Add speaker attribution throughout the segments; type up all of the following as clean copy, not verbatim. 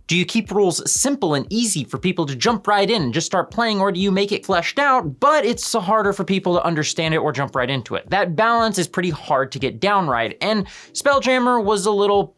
Speaker 1: Do you keep rules simple and easy for people to jump right in and just start playing, or do you make it fleshed out, but it's harder for people to understand it or jump right into it? That balance is pretty hard to get down right, and Spelljammer was a little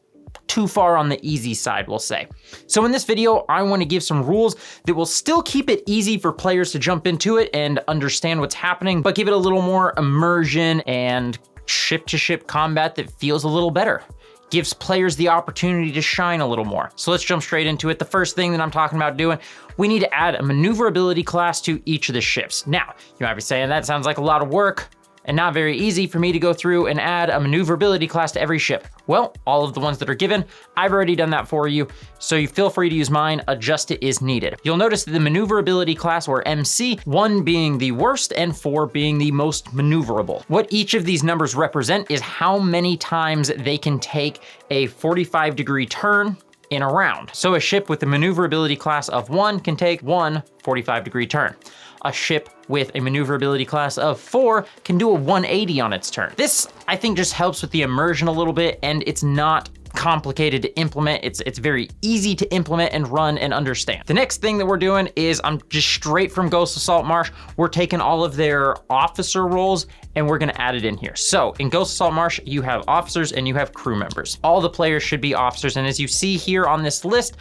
Speaker 1: too far on the easy side, we'll say. So in this video, I want to give some rules that will still keep it easy for players to jump into it and understand what's happening, but give it a little more immersion and ship-to-ship combat that feels a little better. Gives players the opportunity to shine a little more. So let's jump straight into it. The first thing that I'm talking about doing, we need to add a maneuverability class to each of the ships. Now, you might be saying that sounds like a lot of work and not very easy for me to go through and add a maneuverability class to every ship. Well, all of the ones that are given, I've already done that for you, so you feel free to use mine, adjust it as needed. You'll notice that the maneuverability class, or MC, 1 being the worst and 4 being the most maneuverable. What each of these numbers represent is how many times they can take a 45-degree turn in a round. So a ship with the maneuverability class of 1 can take one 45-degree turn. A ship with a maneuverability class of 4 can do a 180 on its turn. This, I think, just helps with the immersion a little bit, and it's not complicated to implement. It's very easy to implement and run and understand. The next thing that we're doing is I'm just straight from Ghost of Saltmarsh. We're taking all of their officer roles and we're gonna add it in here. So in Ghost of Saltmarsh, you have officers and you have crew members. All the players should be officers, and as you see here on this list,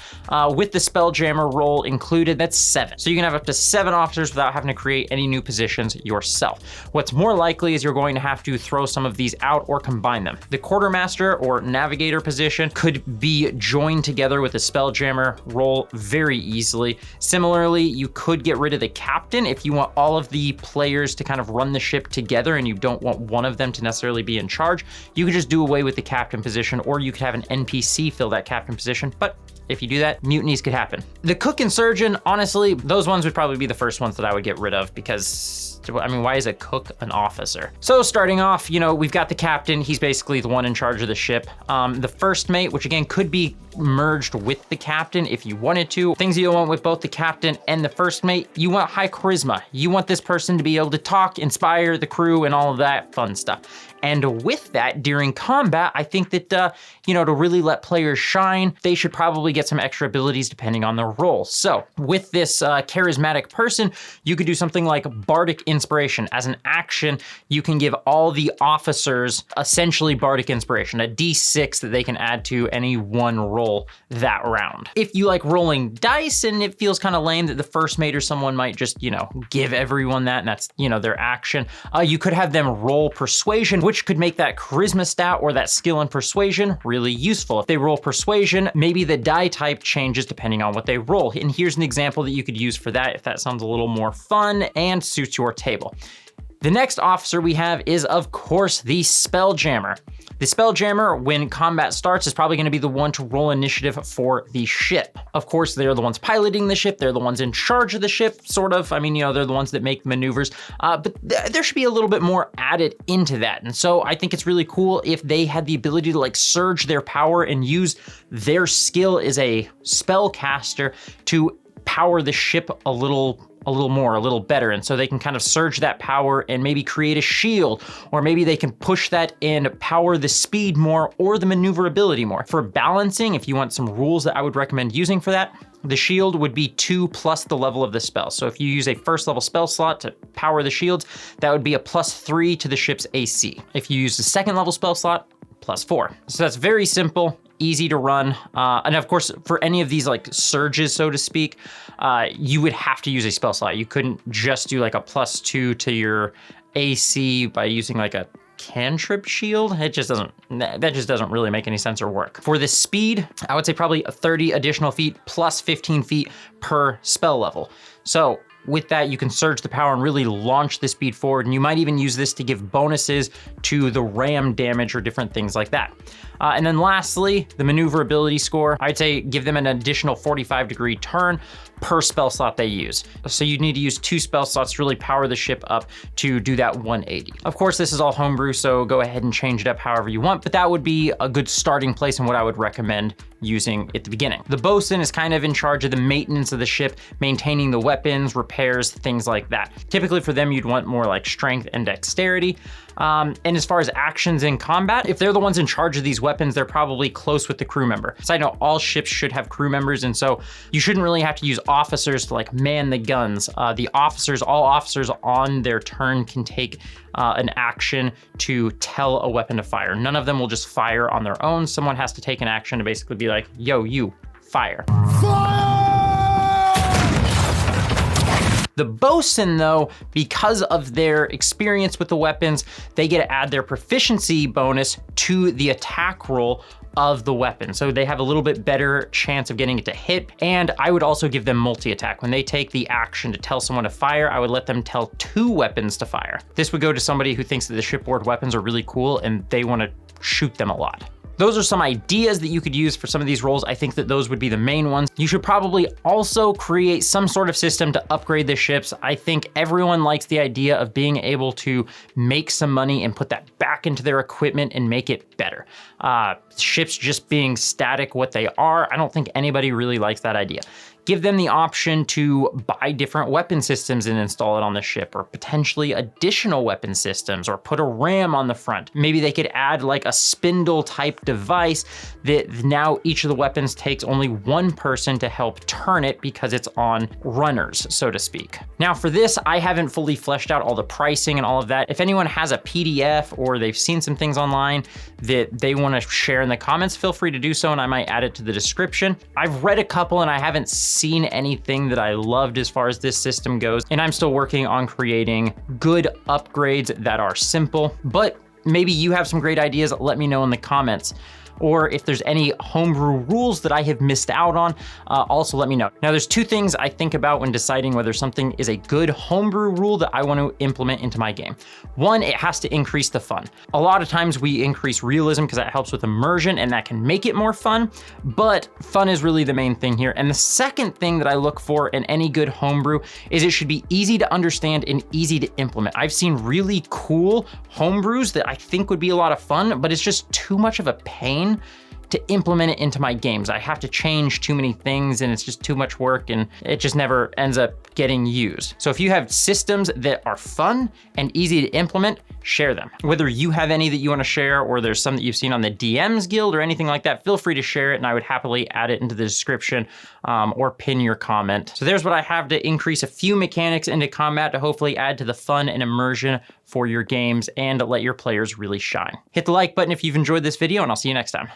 Speaker 1: with the Spelljammer role included, that's 7. So you can have up to 7 officers without having to create any new positions yourself. What's more likely is you're going to have to throw some of these out or combine them. The quartermaster or navigator position could be joined together with the Spelljammer role very easily. Similarly, you could get rid of the captain if you want all of the players to kind of run the ship together and you don't want one of them to necessarily be in charge. You could just do away with the captain position, or you could have an NPC fill that captain position, but if you do that, mutinies could happen. The cook and surgeon, honestly, those ones would probably be the first ones that I would get rid of, because, I mean, why is a cook an officer? So starting off, you know, we've got the captain. He's basically the one in charge of the ship. The first mate, which again could be merged with the captain if you wanted to. Things you want with both the captain and the first mate, you want high charisma. You want this person to be able to talk, inspire the crew, and all of that fun stuff. And with that, during combat, I think that, you know, to really let players shine, they should probably get some extra abilities depending on their role. So with this charismatic person, you could do something like Bardic Inspiration. As an action, you can give all the officers essentially Bardic Inspiration, a D6 that they can add to any one roll that round. If you like rolling dice and it feels kind of lame that the first mate or someone might just, you know, give everyone that and that's, you know, their action, you could have them roll Persuasion, which could make that charisma stat or that skill in persuasion really useful. If they roll persuasion, maybe the die type changes depending on what they roll. And here's an example that you could use for that if that sounds a little more fun and suits your table. The next officer we have is, of course, the Spelljammer. The Spelljammer, when combat starts, is probably gonna be the one to roll initiative for the ship. Of course, they're the ones piloting the ship, they're the ones in charge of the ship, sort of. I mean, you know, they're the ones that make maneuvers, but there should be a little bit more added into that. And so I think it's really cool if they had the ability to like surge their power and use their skill as a spellcaster to power the ship a little more, a little better. And so they can kind of surge that power and maybe create a shield, or maybe they can push that and power the speed more or the maneuverability more. For balancing, if you want some rules that I would recommend using for that, the shield would be 2 plus the level of the spell. So if you use a first level spell slot to power the shields, that would be a +3 to the ship's AC. If you use the second level spell slot, +4. So that's very simple, easy to run. And of course, for any of these like surges, so to speak, you would have to use a spell slot. You couldn't just do like a +2 to your AC by using like a cantrip shield. That just doesn't really make any sense or work. For the speed, I would say probably 30 additional feet plus 15 feet per spell level. So with that, you can surge the power and really launch the speed forward. And you might even use this to give bonuses to the ram damage or different things like that. And then lastly, the maneuverability score, I'd say give them an additional 45-degree turn per spell slot they use. So you need to use 2 spell slots to really power the ship up to do that 180. Of course, this is all homebrew, so go ahead and change it up however you want, but that would be a good starting place and what I would recommend using at the beginning. The bosun is kind of in charge of the maintenance of the ship, maintaining the weapons, repairs, things like that. Typically for them, you'd want more like strength and dexterity. And as far as actions in combat, if they're the ones in charge of these weapons, they're probably close with the crew member. Side note, all ships should have crew members, and so you shouldn't really have to use officers to like man the guns. All officers on their turn can take an action to tell a weapon to fire. None of them will just fire on their own. Someone has to take an action to basically be like, yo, you, fire. The bosun, though, because of their experience with the weapons, they get to add their proficiency bonus to the attack roll of the weapon. So they have a little bit better chance of getting it to hit. And I would also give them multi-attack. When they take the action to tell someone to fire, I would let them tell 2 weapons to fire. This would go to somebody who thinks that the shipboard weapons are really cool and they want to shoot them a lot. Those are some ideas that you could use for some of these roles. I think that those would be the main ones. You should probably also create some sort of system to upgrade the ships. I think everyone likes the idea of being able to make some money and put that back into their equipment and make it better. Ships just being static what they are, I don't think anybody really likes that idea. Give them the option to buy different weapon systems and install it on the ship, or potentially additional weapon systems, or put a ram on the front. Maybe they could add like a spindle type device that now each of the weapons takes only 1 person to help turn it because it's on runners, so to speak. Now for this, I haven't fully fleshed out all the pricing and all of that. If anyone has a PDF or they've seen some things online that they want to share in the comments, feel free to do so and I might add it to the description. I've read a couple and I haven't seen anything that I loved as far as this system goes, and I'm still working on creating good upgrades that are simple, but maybe you have some great ideas. Let me know in the comments. Or if there's any homebrew rules that I have missed out on, also let me know. Now there's 2 things I think about when deciding whether something is a good homebrew rule that I want to implement into my game. 1, it has to increase the fun. A lot of times we increase realism because that helps with immersion and that can make it more fun, but fun is really the main thing here. And the second thing that I look for in any good homebrew is it should be easy to understand and easy to implement. I've seen really cool homebrews that I think would be a lot of fun, but it's just too much of a pain to implement it into my games. I have to change too many things and it's just too much work and it just never ends up getting used. So if you have systems that are fun and easy to implement, share them. Whether you have any that you want to share or there's some that you've seen on the DMs Guild or anything like that, feel free to share it and I would happily add it into the description or pin your comment. So there's what I have to increase a few mechanics into combat to hopefully add to the fun and immersion for your games and let your players really shine. Hit the like button if you've enjoyed this video and I'll see you next time.